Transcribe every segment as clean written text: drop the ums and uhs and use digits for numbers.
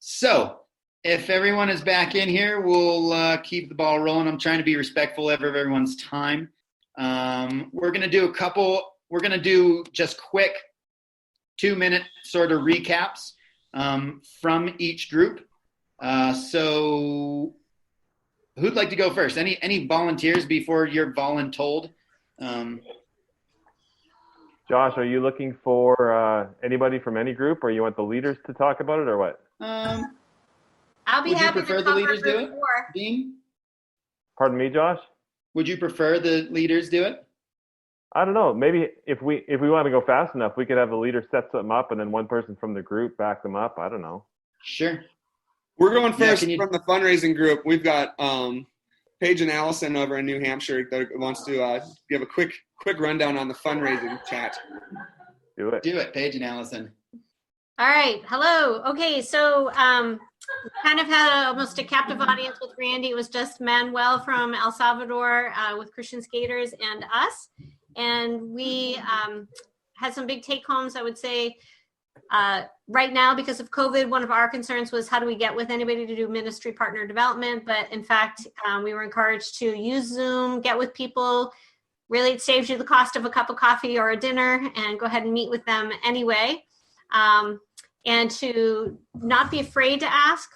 So, if everyone is back in here, we'll keep the ball rolling. I'm trying to be respectful of everyone's time. We're going to do just quick 2-minute sort of recaps from each group. So, who'd like to go first? Any volunteers before you're voluntold? Josh, are you looking for anybody from any group, or you want the leaders to talk about it, or what? I'll be happy to cover the leaders do it? 4. Dean? Pardon me, Josh? Would you prefer the leaders do it? I don't know. Maybe if we want to go fast enough, we could have the leader set something up and then one person from the group back them up. I don't know. Sure. We're going first from the fundraising group. We've got Paige and Allison over in New Hampshire that wants to give a quick rundown on the fundraising chat. Do it, Paige and Allison. All right. Hello. Okay. So kind of had almost a captive audience with Randy. It was just Manuel from El Salvador with Christian Skaters and us. And we had some big take homes, I would say. Right now, because of COVID, one of our concerns was how do we get with anybody to do ministry partner development? But in fact, we were encouraged to use Zoom, get with people. Really, it saves you the cost of a cup of coffee or a dinner, and go ahead and meet with them anyway. And to not be afraid to ask.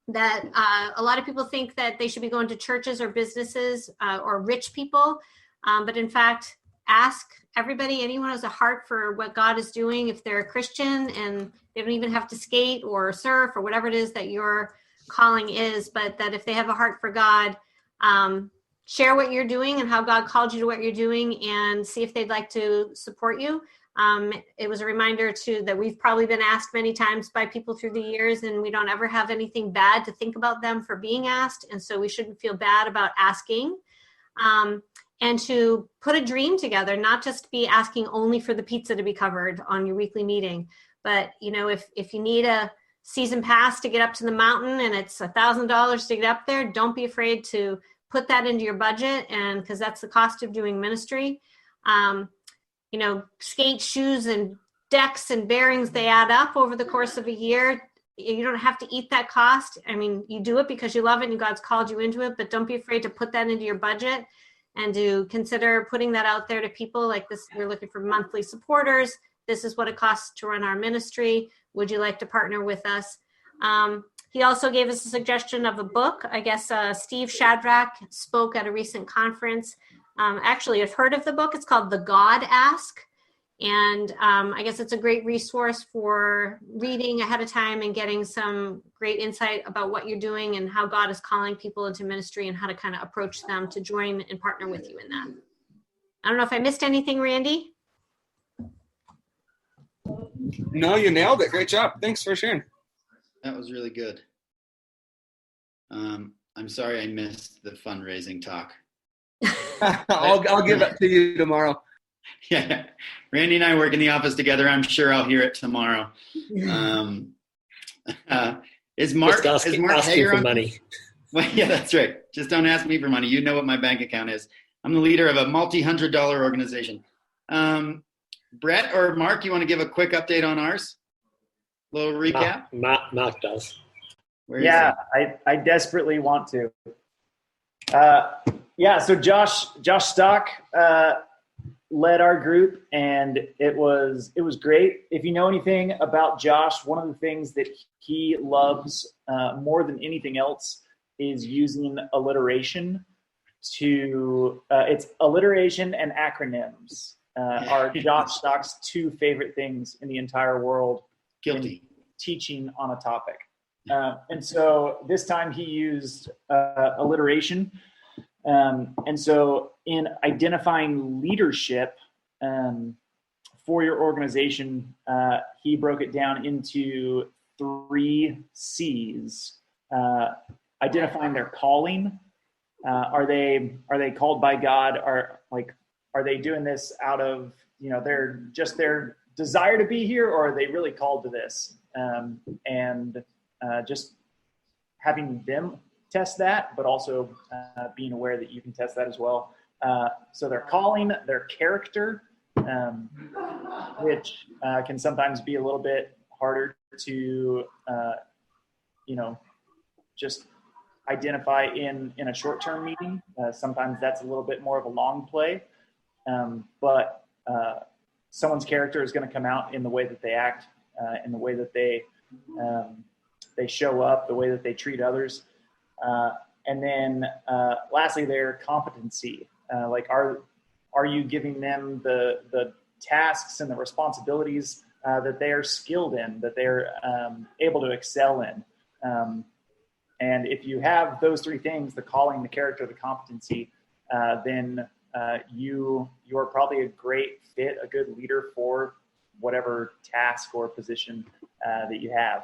That a lot of people think that they should be going to churches or businesses or rich people. But in fact, ask everybody, anyone who has a heart for what God is doing, if they're a Christian and they don't even have to skate or surf or whatever it is that your calling is, but that if they have a heart for God, share what you're doing and how God called you to what you're doing and see if they'd like to support you. It was a reminder too that we've probably been asked many times by people through the years, and we don't ever have anything bad to think about them for being asked. And so we shouldn't feel bad about asking. And to put a dream together, not just be asking only for the pizza to be covered on your weekly meeting, but if you need a season pass to get up to the mountain and it's $1,000 to get up there, don't be afraid to put that into your budget, and because that's the cost of doing ministry. Skate shoes and decks and bearings, they add up over the course of a year. You don't have to eat that cost. I mean, you do it because you love it and God's called you into it, but don't be afraid to put that into your budget and to consider putting that out there to people like this. We're looking for monthly supporters. This is what it costs to run our ministry. Would you like to partner with us? He also gave us a suggestion of a book. I guess Steve Shadrach spoke at a recent conference. Actually, I've heard of the book. It's called The God Ask. And I guess it's a great resource for reading ahead of time and getting some great insight about what you're doing and how God is calling people into ministry and how to kind of approach them to join and partner with you in that. I don't know if I missed anything, Randy. No, you nailed it. Great job. Thanks for sharing. That was really good. I'm sorry I missed the fundraising talk. I'll give it to you tomorrow. Yeah, Randy and I work in the office together. I'm sure I'll hear it tomorrow. Is Mark Hager for money? Well, yeah, that's right. Just don't ask me for money. You know what my bank account is. I'm the leader of a multi-$100 organization. Brett or Mark, you want to give a quick update on ours? A little recap? Mark does. I desperately want to. So Josh Stock led our group, and it was great. If you know anything about Josh, one of the things that he loves more than anything else is using alliteration to it's alliteration and acronyms are Josh Stock's two favorite things in the entire world. Guilty. Teaching on a topic. And so this time he used alliteration. And so in identifying leadership for your organization, he broke it down into 3 C's. Identifying their calling. Are they called by God? Are they doing this out of their desire to be here, or are they really called to this? And just having them test that, but also being aware that you can test that as well. So their calling, their character, which can sometimes be a little bit harder to just identify in a short-term meeting. Sometimes that's a little bit more of a long play, but someone's character is going to come out in the way that they act, in the way that they show up, the way that they treat others. And then lastly, their competency. Like, are you giving them the tasks and the responsibilities that they are skilled in, that they're able to excel in? And if you have those three things, the calling, the character, the competency, then you're probably a great fit, a good leader for whatever task or position that you have.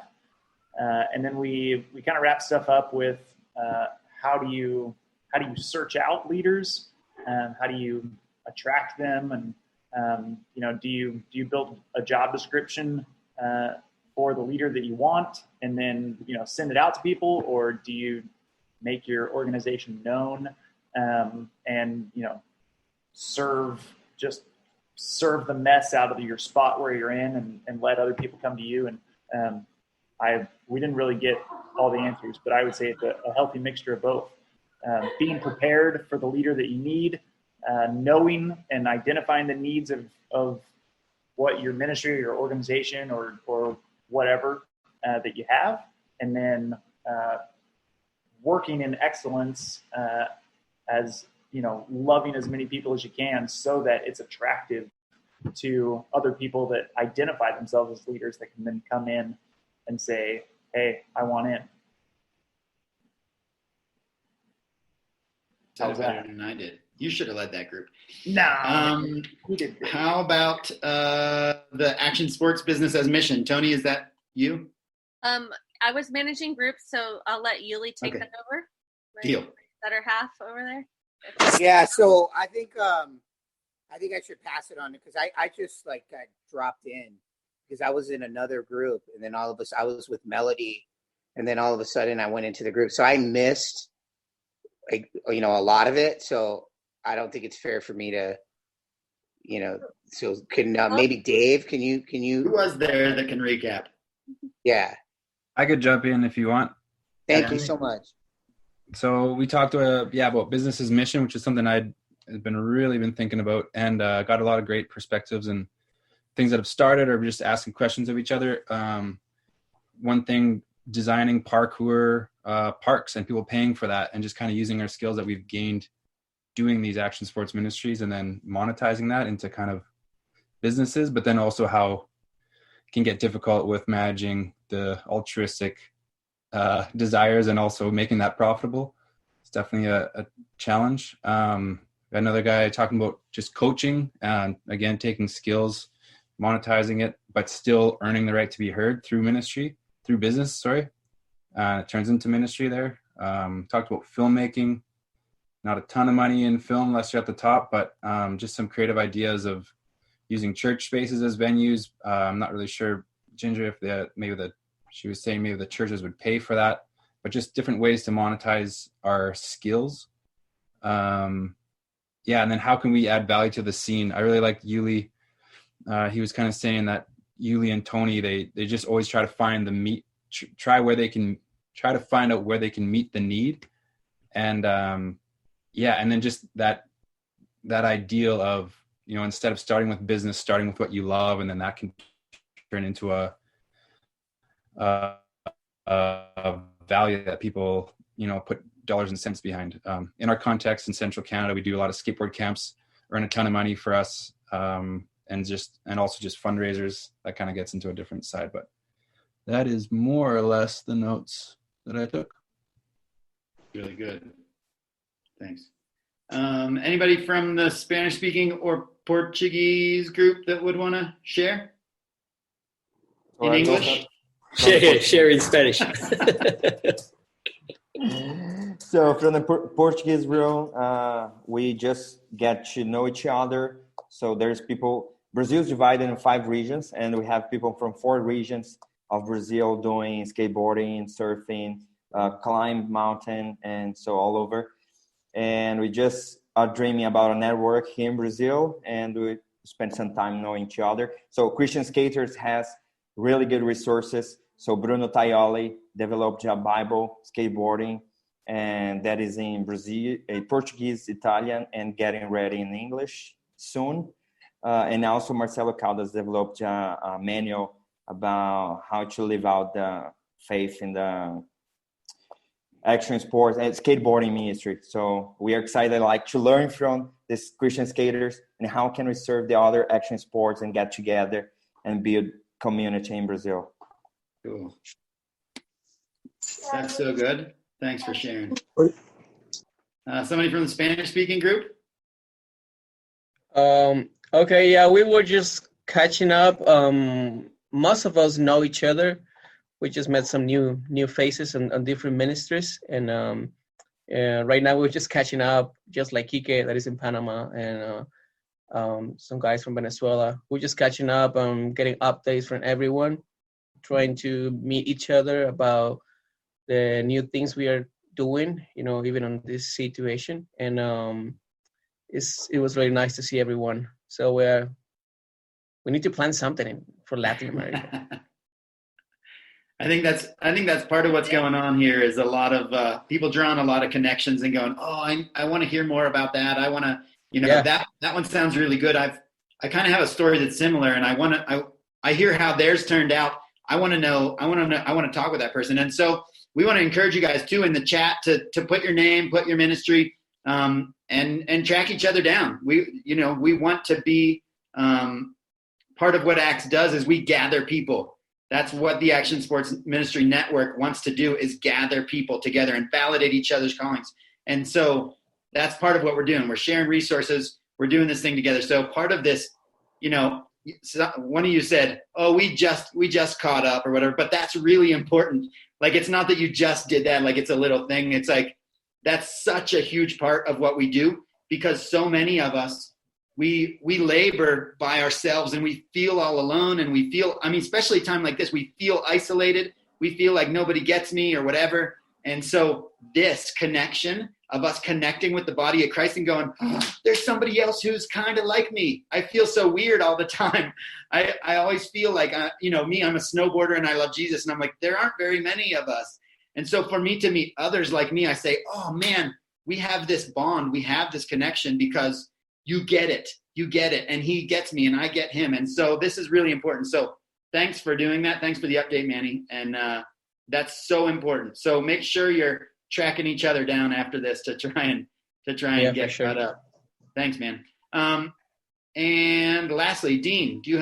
And then we kind of wrap stuff up with how do you search out leaders? How do you attract them? And do you build a job description for the leader that you want, and then send it out to people, or do you make your organization known and serve the mess out of your spot where you're in, and let other people come to you? And we didn't really get all the answers, but I would say it's a healthy mixture of both. Being prepared for the leader that you need, knowing and identifying the needs of what your ministry or your organization or whatever that you have, and then working in excellence as loving as many people as you can, so that it's attractive to other people that identify themselves as leaders that can then come in and say, hey, I want in. Sounds better than I did. You should have led that group. Nah. How about the Action Sports Business as Mission? Tony, is that you? I was managing groups, so I'll let Yuli take that over. Deal. Better half over there. Yeah, so I think I should pass it on, because I just got dropped in because I was in another group, and then I was with Melody, and then all of a sudden I went into the group, so I missed a lot of it. So I don't think it's fair for me to, so can maybe Dave, can you? Who was there that can recap? Yeah. I could jump in if you want. Thank you so much. So we talked about business's mission, which is something I'd really been thinking about, and got a lot of great perspectives and things that have started, or just asking questions of each other. One thing, designing parkour parks and people paying for that, and just kind of using our skills that we've gained doing these action sports ministries, and then monetizing that into kind of businesses, but then also how it can get difficult with managing the altruistic desires and also making that profitable. It's definitely a challenge. Another guy talking about just coaching, and again, taking skills, monetizing it, but still earning the right to be heard through business. It turns into ministry there. Talked about filmmaking, not a ton of money in film unless you're at the top, but just some creative ideas of using church spaces as venues. I'm not really sure, Ginger, if she was saying maybe the churches would pay for that, but just different ways to monetize our skills. And then how can we add value to the scene? I really liked Yuli. He was kind of saying that Yuli and Tony, they just always try to find try to find out where they can meet the need. And and then just that ideal of, instead of starting with business, starting with what you love, and then that can turn into a value that people, put dollars and cents behind. In our context in Central Canada, we do a lot of skateboard camps, earn a ton of money for us, and also just fundraisers. That kind of gets into a different side, but that is more or less the notes that I took. Really good. Thanks. Anybody from the Spanish-speaking or Portuguese group that would want to share in English? Share in Spanish. So from the Portuguese group, we just get to know each other. So there's people, Brazil is divided in 5 regions, and we have people from 4 regions of Brazil doing skateboarding, surfing, climb mountain, and so all over. And we just are dreaming about a network here in Brazil, and we spend some time knowing each other. So Christian Skaters has really good resources So Bruno Taioli developed a Bible skateboarding, and that is in Brazil, Portuguese, Italian, and getting ready in English soon. And also Marcelo Caldas developed a manual about how to live out the faith in the action sports and skateboarding ministry. So we are excited to learn from these Christian skaters and how can we serve the other action sports and get together and build community in Brazil. Cool. That's so good. Thanks for sharing. Somebody from the Spanish-speaking group? Okay, yeah, we were just catching up. Most of us know each other. We just met some new faces on different ministries, and right now we're just catching up, just like Kike that is in Panama, and some guys from Venezuela. We're just catching up, getting updates from everyone, trying to meet each other about the new things we are doing, even on this situation. And it was really nice to see everyone. So we need to plan something for Latin America. I think that's part of what's going on here is a lot of people drawing a lot of connections and going, oh, I want to hear more about that. I want to, that one sounds really good. I kind of have a story that's similar, and I hear how theirs turned out. I want to talk with that person. And so we want to encourage you guys too in the chat to put your name, put your ministry, and track each other down. We want to be part of what Acts does is we gather people. That's what the Action Sports Ministry Network wants to do, is gather people together and validate each other's callings. And so that's part of what we're doing. We're sharing resources. We're doing this thing together. So part of this, one of you said, oh, we just caught up or whatever, but that's really important. Like, it's not that you just did that, like it's a little thing. It's like, that's such a huge part of what we do, because so many of us, we labor by ourselves and we feel all alone, and we feel, especially a time like this, we feel isolated. We feel like nobody gets me or whatever. And so this connection of us connecting with the body of Christ and going, oh, there's somebody else who's kind of like me. I feel so weird all the time. I always feel like, me, I'm a snowboarder and I love Jesus. And I'm like, there aren't very many of us. And so for me to meet others like me, I say, oh man, we have this bond. We have this connection because you get it, and he gets me, and I get him, and so this is really important. So thanks for doing that. Thanks for the update, Manny, and that's so important. So make sure you're tracking each other down after this to try and get caught up. Thanks, man. And lastly, Dean, do you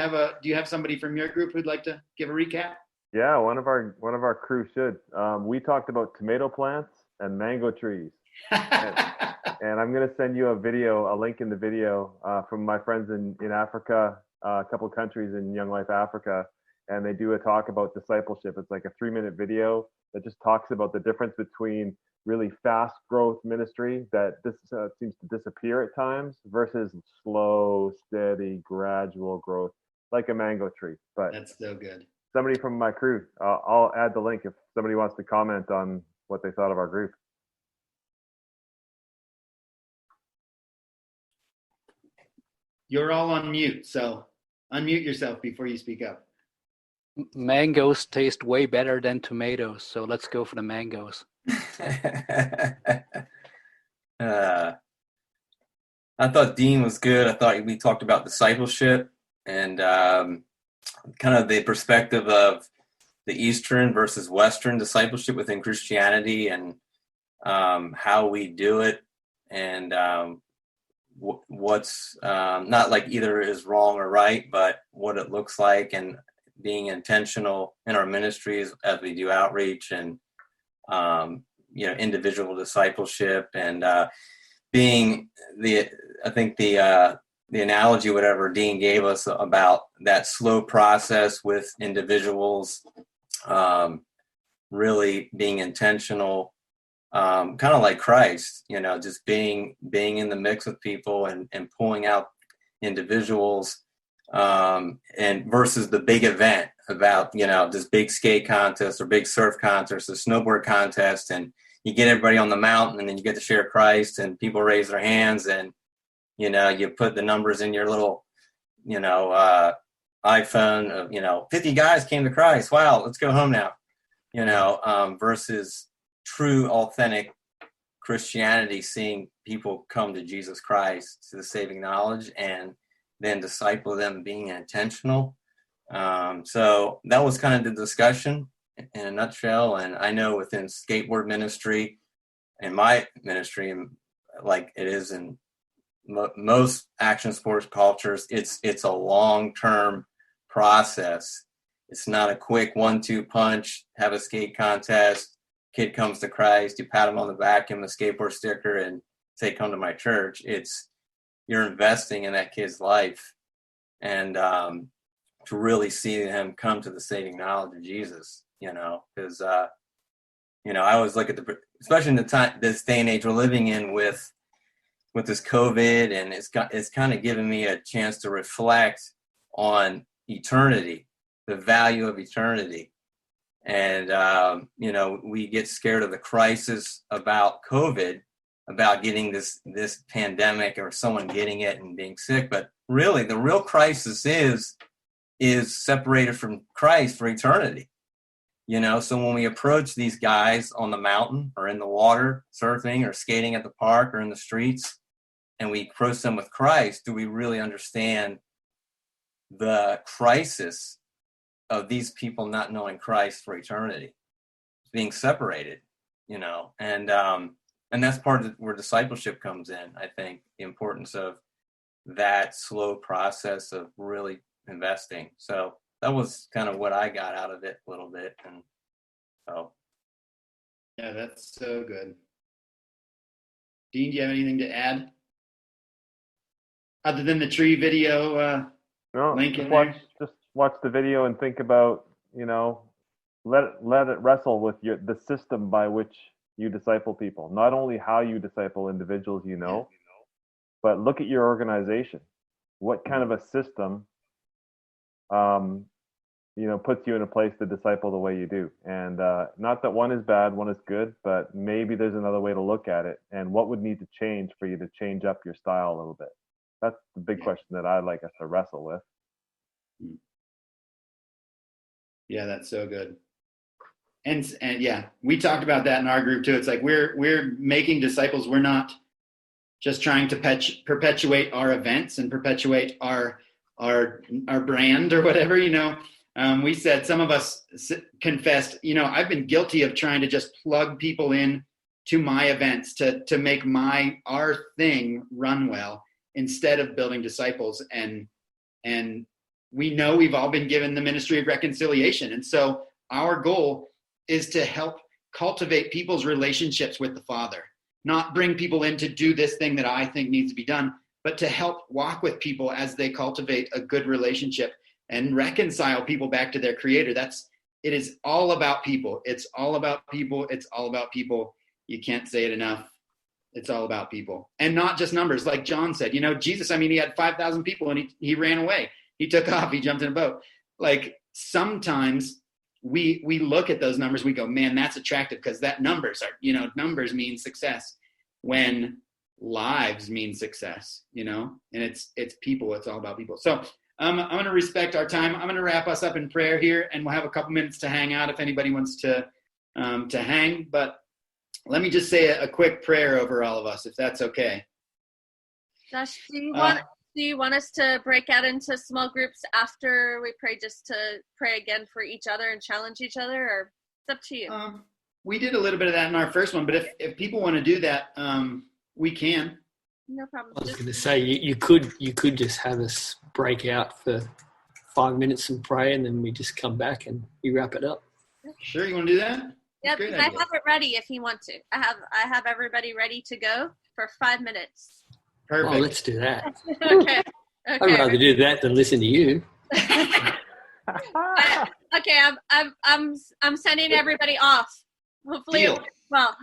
have somebody from your group who'd like to give a recap? Yeah, one of our crew should. We talked about tomato plants and mango trees. And I'm going to send you a link in the video from my friends in Africa, a couple of countries in Young Life Africa, and they do a talk about discipleship. It's like a 3-minute video that just talks about the difference between really fast growth ministry that seems to disappear at times versus slow, steady, gradual growth, like a mango tree. But that's so good. Somebody from my crew, I'll add the link if somebody wants to comment on what they thought of our group. You're all on mute, so unmute yourself before you speak up. Mangoes taste way better than tomatoes, so let's go for the mangoes. I thought Dean was good. I thought we talked about discipleship and kind of the perspective of the Eastern versus Western discipleship within Christianity, and how we do it, and what's not like either is wrong or right, but what it looks like, and being intentional in our ministries as we do outreach and individual discipleship, and being the analogy whatever Dean gave us about that slow process with individuals, really being intentional, kind of like Christ, just being in the mix with people and pulling out individuals, and versus the big event about, this big skate contest or big surf contest or snowboard contest, and you get everybody on the mountain and then you get to share Christ and people raise their hands and, you put the numbers in your little, iPhone of 50 guys came to Christ. Wow, let's go home now. Versus true, authentic Christianity, seeing people come to Jesus Christ, to the saving knowledge, and then disciple them, being intentional. So that was kind of the discussion in a nutshell. And I know within skateboard ministry and my ministry, like it is in most action sports cultures, it's a long-term process. It's not a quick 1-2 punch, have a skate contest, kid comes to Christ, you pat him on the back, give him a skateboard sticker, and say, come to my church. You're investing in that kid's life, and to really see him come to the saving knowledge of Jesus, because I always look at especially in this day and age we're living in with this COVID, and it's kind of given me a chance to reflect on eternity, the value of eternity. And, we get scared of the crisis about COVID, about getting this pandemic or someone getting it and being sick. But really, the real crisis is separated from Christ for eternity. So when we approach these guys on the mountain or in the water, surfing or skating at the park or in the streets, and we approach them with Christ, do we really understand the crisis of these people not knowing Christ for eternity, being separated, and that's part of where discipleship comes in. I think the importance of that slow process of really investing. So that was kind of what I got out of it a little bit. And so. Yeah, that's so good. Dean, do you have anything to add? Other than the tree video link in there? Just watch the video and think about, let it wrestle with the system by which you disciple people. Not only how you disciple individuals, but look at your organization. What kind of a system, puts you in a place to disciple the way you do? And not that one is bad, one is good, but maybe there's another way to look at it. And what would need to change for you to change up your style a little bit? That's the big question that I'd like us to wrestle with. Yeah, that's so good. And yeah, we talked about that in our group too. It's like we're making disciples. We're not just trying to perpetuate our events and perpetuate our brand or whatever. We said, some of us confessed, I've been guilty of trying to just plug people in to my events to make our thing run well, instead of building disciples. And we know we've all been given the ministry of reconciliation. And so our goal is to help cultivate people's relationships with the Father, not bring people in to do this thing that I think needs to be done, but to help walk with people as they cultivate a good relationship and reconcile people back to their Creator. It is all about people. It's all about people. It's all about people. You can't say it enough. It's all about people, and not just numbers. Like John said, Jesus, he had 5,000 people and he ran away. He took off. He jumped in a boat. Like, sometimes we look at those numbers, we go, man, that's attractive because that numbers mean success, when lives mean success, and it's people. It's all about people. So I'm going to respect our time. I'm going to wrap us up in prayer here, and we'll have a couple minutes to hang out if anybody wants to hang. But let me just say a quick prayer over all of us, if that's okay. Josh, do you want us to break out into small groups after we pray, just to pray again for each other and challenge each other, or it's up to you? We did a little bit of that in our first one, but if people want to do that, we can. No problem. I was going to say, you could just have us break out for 5 minutes and pray, and then we just come back and we wrap it up. Sure, you want to do that? Yep, I have it ready if you want to. I have everybody ready to go for 5 minutes. Perfect. Oh, let's do that. Okay. I'd rather do that than listen to you. Okay, I'm sending everybody off. Hopefully, Deal. it works well.